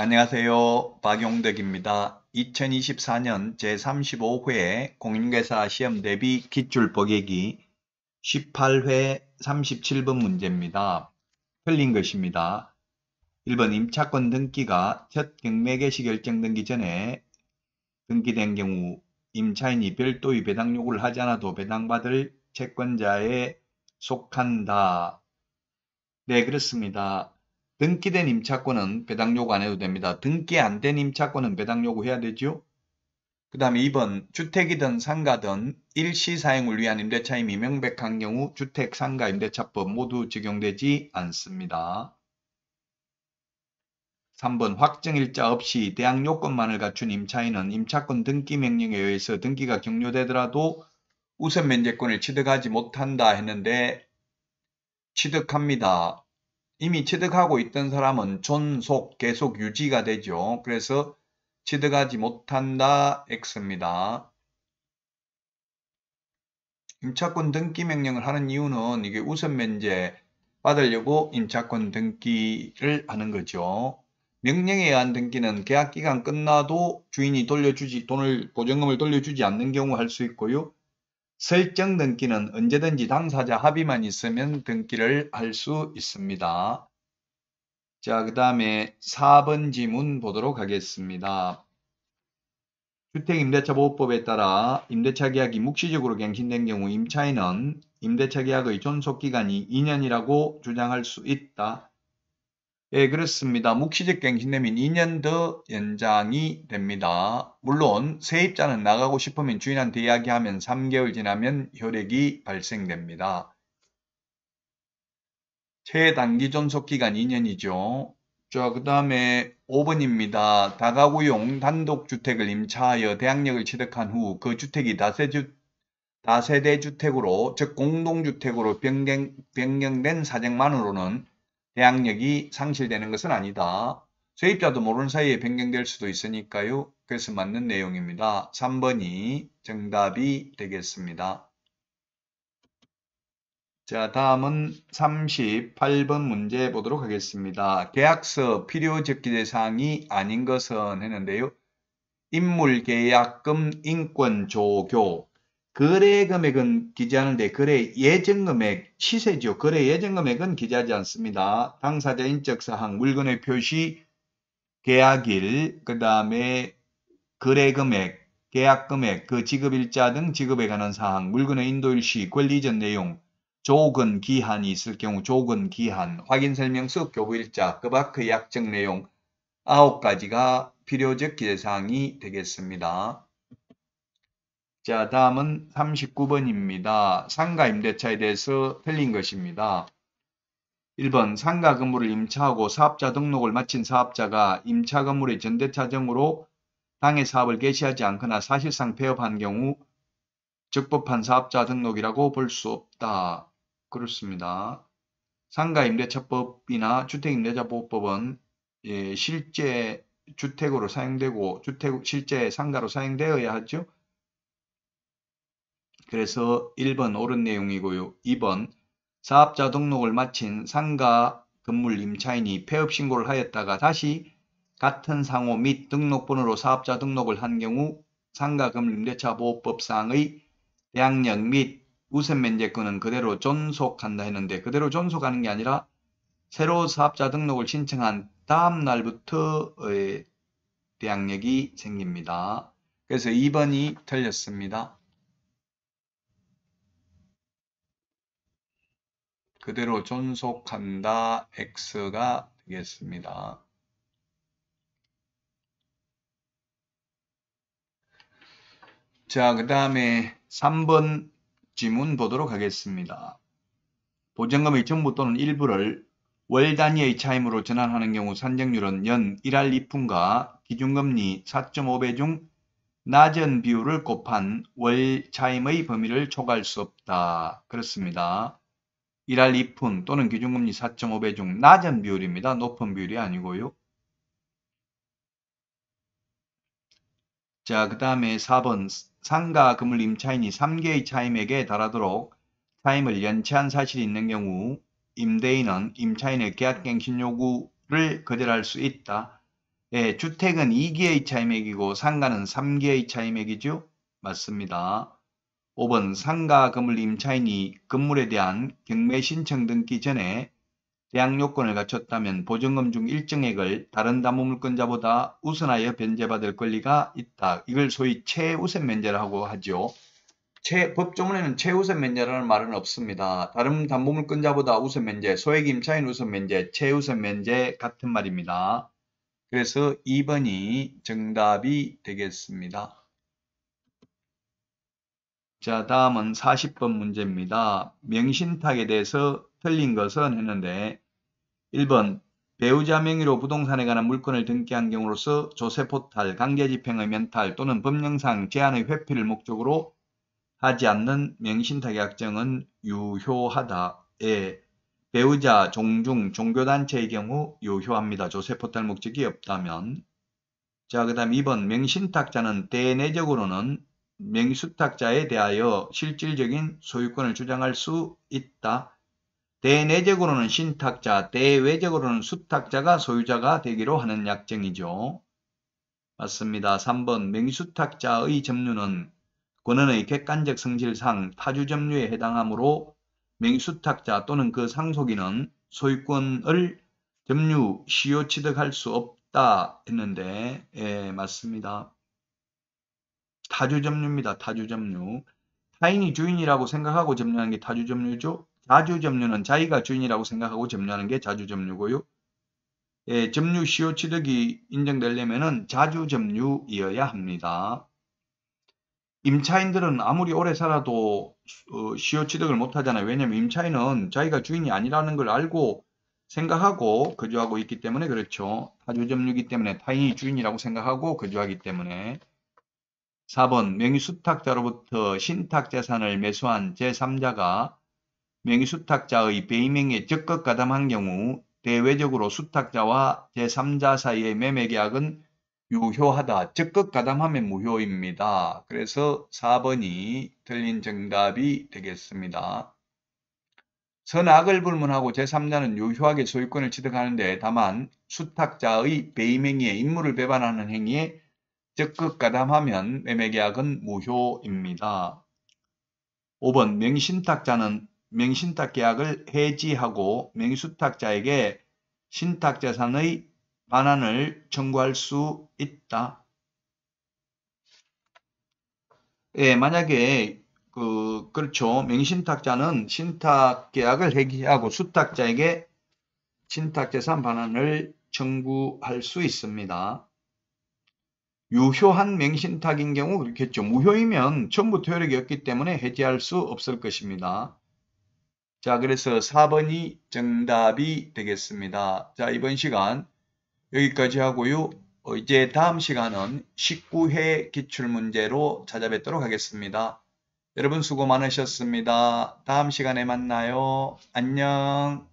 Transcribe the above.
안녕하세요. 박용덕입니다. 2024년 제35회 공인중개사 시험 대비 기출 보기기 18회 37번 문제입니다. 틀린 것입니다. 1번 임차권 등기가 첫 경매 개시 결정 등기 전에 등기된 경우 임차인이 별도의 배당 요구를 하지 않아도 배당받을 채권자에 속한다. 네, 그렇습니다. 등기된 임차권은 배당 요구 안 해도 됩니다. 등기 안 된 임차권은 배당 요구해야 되죠. 그 다음에 2번 주택이든 상가든 일시 사용을 위한 임대차임이 명백한 경우 주택, 상가, 임대차법 모두 적용되지 않습니다. 3번 확정일자 없이 대항 요건만을 갖춘 임차인은 임차권 등기 명령에 의해서 등기가 격려되더라도 우선 면제권을 취득하지 못한다 했는데 취득합니다. 이미 취득하고 있던 사람은 존속, 계속 유지가 되죠. 그래서 취득하지 못한다 X입니다. 임차권 등기 명령을 하는 이유는 이게 우선 면제 받으려고 임차권 등기를 하는 거죠. 명령에 의한 등기는 계약기간 끝나도 주인이 보증금을 돌려주지 않는 경우 할 수 있고요. 설정 등기는 언제든지 당사자 합의만 있으면 등기를 할 수 있습니다. 자, 그 다음에 4번 지문 보도록 하겠습니다. 주택임대차보호법에 따라 임대차 계약이 묵시적으로 갱신된 경우 임차인은 임대차 계약의 존속기간이 2년이라고 주장할 수 있다. 예, 그렇습니다. 묵시적 갱신되면 2년 더 연장이 됩니다. 물론 세입자는 나가고 싶으면 주인한테 이야기하면 3개월 지나면 효력이 발생됩니다. 최단기 존속기간 2년이죠. 자, 그 다음에 5번입니다. 다가구용 단독주택을 임차하여 대항력을 취득한 후 그 주택이 다세대 주택으로, 즉 공동주택으로 변경된 사정만으로는 대항력이 상실되는 것은 아니다. 세입자도 모르는 사이에 변경될 수도 있으니까요. 그래서 맞는 내용입니다. 3번이 정답이 되겠습니다. 자, 다음은 38번 문제 보도록 하겠습니다. 계약서 필요적기대 사항이 아닌 것은 했는데요. 인물계약금 인권조교 거래금액은 기재하는데 거래 예정금액 시세죠. 거래 예정금액은 기재하지 않습니다. 당사자 인적사항 물건의 표시 계약일 그 다음에 거래금액 계약금액 그 지급일자 등 지급에 관한 사항 물건의 인도일시 권리 이전 내용 조건 기한이 있을 경우 조건 기한, 확인설명서, 교부일자, 그 밖의 약정 내용 9가지가 필요적 기재사항이 되겠습니다. 자, 다음은 39번입니다. 상가 임대차에 대해서 틀린 것입니다. 1번 상가 건물을 임차하고 사업자 등록을 마친 사업자가 임차 건물의 전대차정으로 당해 사업을 개시하지 않거나 사실상 폐업한 경우 적법한 사업자 등록이라고 볼 수 없다. 그렇습니다. 상가임대차법이나 주택임대차보호법은 실제 주택으로 사용되고 실제 상가로 사용되어야 하죠. 그래서 1번 옳은 내용이고요. 2번 사업자 등록을 마친 상가 건물 임차인이 폐업 신고를 하였다가 다시 같은 상호 및 등록번호로 사업자 등록을 한 경우 상가 건물 임대차보호법상의 대항력 및 우선 면제권은 그대로 존속한다 했는데 그대로 존속하는 게 아니라 새로 사업자 등록을 신청한 다음 날부터 대항력이 생깁니다. 그래서 2번이 틀렸습니다. 그대로 존속한다 X가 되겠습니다. 자, 그 다음에 3번 지문 보도록 하겠습니다. 보증금의 전부 또는 일부를 월 단위의 차임으로 전환하는 경우 산정률은 연 1할 2푼과 기준금리 4.5배 중 낮은 비율을 곱한 월 차임의 범위를 초과할 수 없다. 그렇습니다. 1할 2푼 또는 기준금리 4.5배 중 낮은 비율입니다. 높은 비율이 아니고요. 자, 그 다음에 4번 상가 건물 임차인이 3개의 차임액에 달하도록 차임을 연체한 사실이 있는 경우 임대인은 임차인의 계약갱신 요구를 거절할 수 있다. 예, 주택은 2기의 차임액이고 상가는 3기의 차임액이죠. 맞습니다. 5번 상가 건물 임차인이 건물에 대한 경매 신청 등기 전에 대항 요건을 갖췄다면 보증금 중 일정액을 다른 담보물권자보다 우선하여 변제받을 권리가 있다. 이걸 소위 최우선 면제라고 하죠. 법조문에는 최우선 면제라는 말은 없습니다. 다른 담보물권자보다 우선 면제, 소액 임차인 우선 면제, 최우선 면제 같은 말입니다. 그래서 2번이 정답이 되겠습니다. 자, 다음은 40번 문제입니다. 명신탁에 대해서 틀린 것은 했는데 1번 배우자 명의로 부동산에 관한 물건을 등기한 경우로서 조세포탈, 강제집행의 면탈 또는 법령상 제한의 회피를 목적으로 하지 않는 명신탁약정은 유효하다. 예, 배우자, 종중, 종교단체의 경우 유효합니다. 조세포탈 목적이 없다면. 자, 그 다음 2번 명신탁자는 대내적으로는 명수탁자에 대하여 실질적인 소유권을 주장할 수 있다. 대내적으로는 신탁자, 대외적으로는 수탁자가 소유자가 되기로 하는 약정이죠. 맞습니다. 3번 명수탁자의 점유는 권한의 객관적 성질상 타주 점유에 해당하므로 명수탁자 또는 그 상속인은 소유권을 점유, 시효 취득할 수 없다 했는데 예, 맞습니다. 타주 점유입니다. 타주 점유. 타인이 주인이라고 생각하고 점유하는 게 타주 점유죠. 자주 점유는 자기가 주인이라고 생각하고 점유하는 게 자주 점유고요. 예, 점유 시효 취득이 인정되려면 자주 점유이어야 합니다. 임차인들은 아무리 오래 살아도 시효 취득을 못 하잖아요. 왜냐하면 임차인은 자기가 주인이 아니라는 걸 알고 생각하고 거주하고 있기 때문에 그렇죠. 타주 점유이기 때문에 타인이 주인이라고 생각하고 거주하기 때문에. 4번 명의수탁자로부터 신탁재산을 매수한 제3자가 명의수탁자의 배임행위에 적극 가담한 경우 대외적으로 수탁자와 제3자 사이의 매매계약은 유효하다. 적극 가담하면 무효입니다. 그래서 4번이 틀린 정답이 되겠습니다. 선악을 불문하고 제3자는 유효하게 소유권을 취득하는데 다만 수탁자의 배임행위에 임무를 배반하는 행위에 적극 가담하면 매매계약은 무효입니다. 5번 명신탁자는 명신탁계약을 해지하고 명수탁자에게 신탁재산의 반환을 청구할 수 있다. 예, 만약에 그렇죠. 명신탁자는 신탁계약을 해지하고 수탁자에게 신탁재산 반환을 청구할 수 있습니다. 유효한 명신탁인 경우 그렇겠죠. 무효이면 처음부터 효력이 없기 때문에 해지할 수 없을 것입니다. 자, 그래서 4번이 정답이 되겠습니다. 자, 이번 시간 여기까지 하고요. 이제 다음 시간은 19회 기출문제로 찾아뵙도록 하겠습니다. 여러분 수고 많으셨습니다. 다음 시간에 만나요. 안녕.